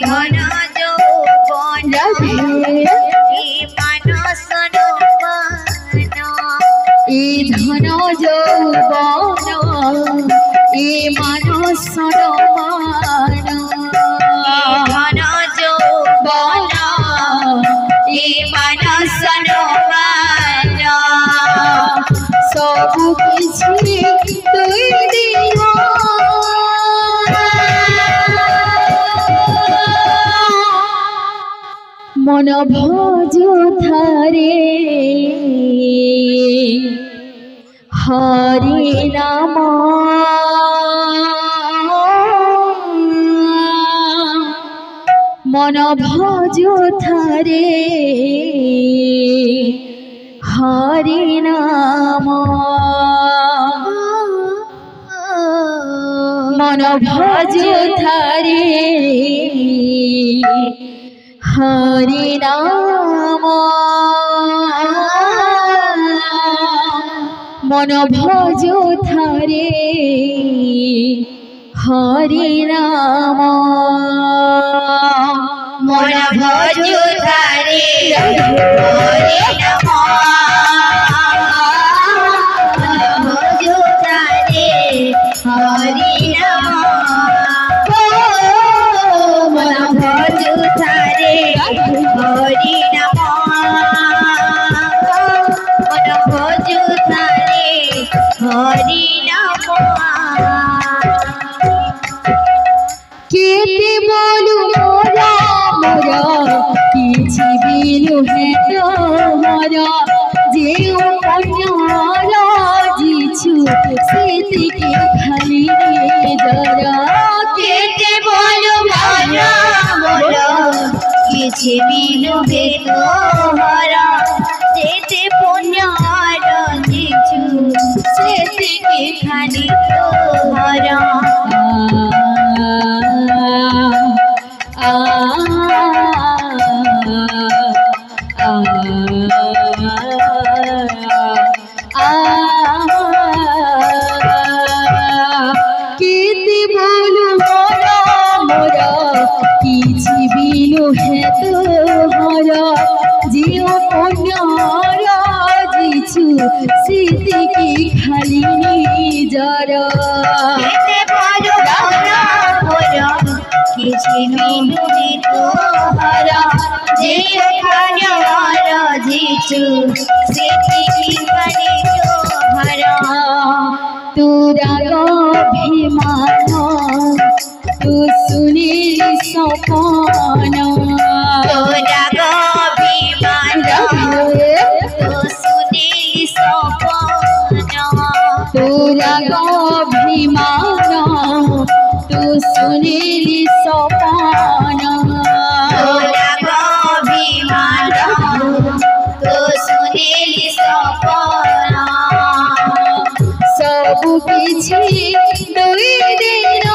ধন যৌবন মানস মান ধন যৌবন মানস মান ধন যৌবন মানস মান সবু কিছু তুই দিল মন ভজ থারে হরি নাম মন ভজ থারে হরি নাম মন ভজ থারে হরি নাম মন ভজ থারে হরি নাম মন ভজ থারে হরি নাম ভজ থারে হরি নাম মন ভজ থারে হরি নাম মন ভজ থারে হরি নাম কেতে বলু মোরা মোরা কিছু বিলু হে তোমরা যে অন্যারা জিছু সেদিকে খালি জরা কেতে বলু মোরা মোরা কিছু বিলু হে তোমরা যেতে পুণ্যারা জিছু সেদিকে খালি তোমরা কেতে বলু মোরা মোরা কিছু বিলু হে তোমরা জিও পুণ্যারা জিছু সেদিকে খালি নিজরা কেতে বলু মোরা মোরা কিছু বিলু হে তোমরা জিও পুণ্যারা জিছু সেদিকে খালি তোমরা তোরা অভিমান তু শুনিল সপন তোরা অভিমান তু শুনিল সপন তোরা অভিমান তু শুনিল সপন তোরা অভিমান তু শুনিল সপন সবু কিছু দুই দিন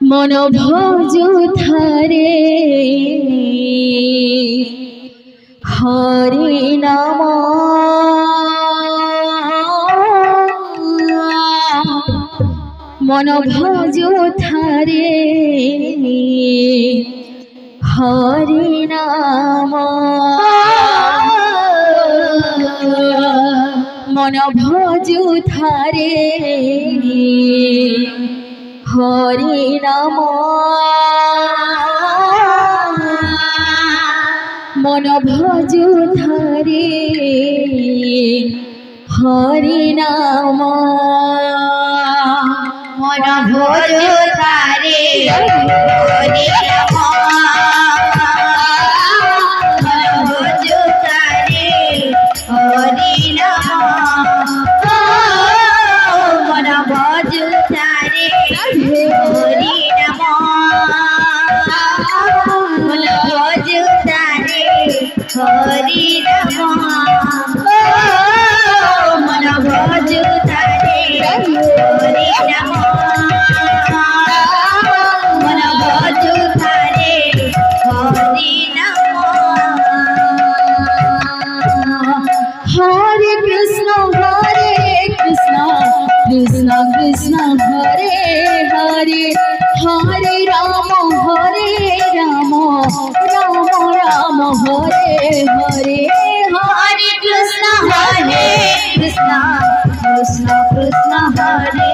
মন ভজ থারে হরি নাম মন ভজ থারে হরি নাম মন ভজ থারে হরি নাম মন ভজ থারে হরি নাম মন ভজ থারে হরি নাম हरि नम मन भज तारे हरि नम मन भज कृष्ण कृष्ण हरे हरे हरे राम राम राम हरे हरे हरे कृष्ण कृष्ण कृष्ण कृष्ण हरे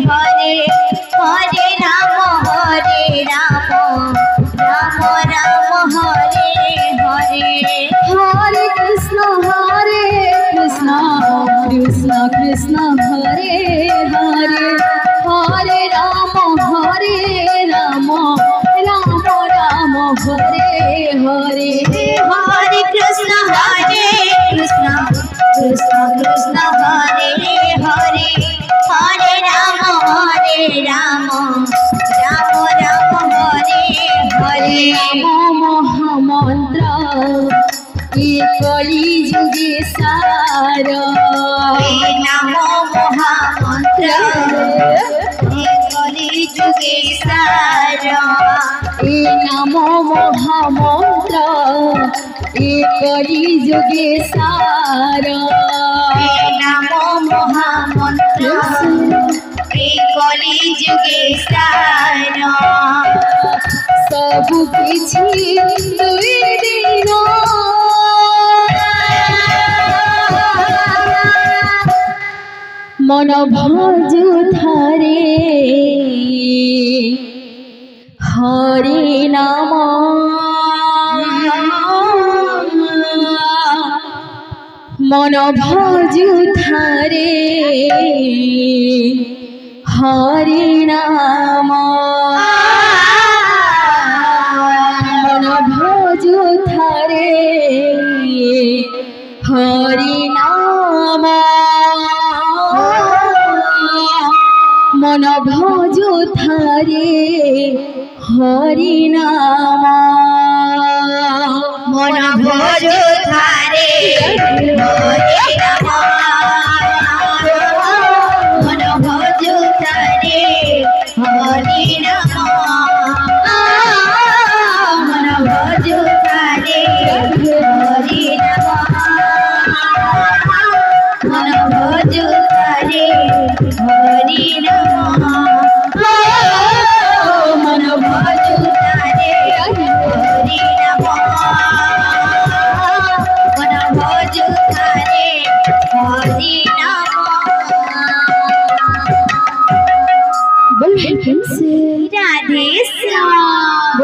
हरे हरे राम राम राम हरे हरे हरे कृष्ण कृष्ण कृष्ण कृष्ण हरे हरे हरे राम राम राम हरे हरे हरे कृष्ण कृष्ण कृष्ण कृष्ण हरे हरे हरे राम राम राम हरे हरे नाम महामंत्र कली जुगे सार नाम महामंत्र कली जुगे सार नाम महामंत्र कली जुगे सार नाम महामंत्र कली जुगे सार सब किछि दुई दिन मन भजु थारे हरे नाम मन भजु थारे हरे नाम मन भजु थारे हरे नाम मन भजु थारे हरि नाम मन भजु थारे हरि नाम मन भजु थारे हरि नाम मन भजु थारे हरि नाम मन भजु थारे हरि नाम मन भजु थारे हरि नाम मन भजु थारे हरि नाम। बोल राधे श्याम।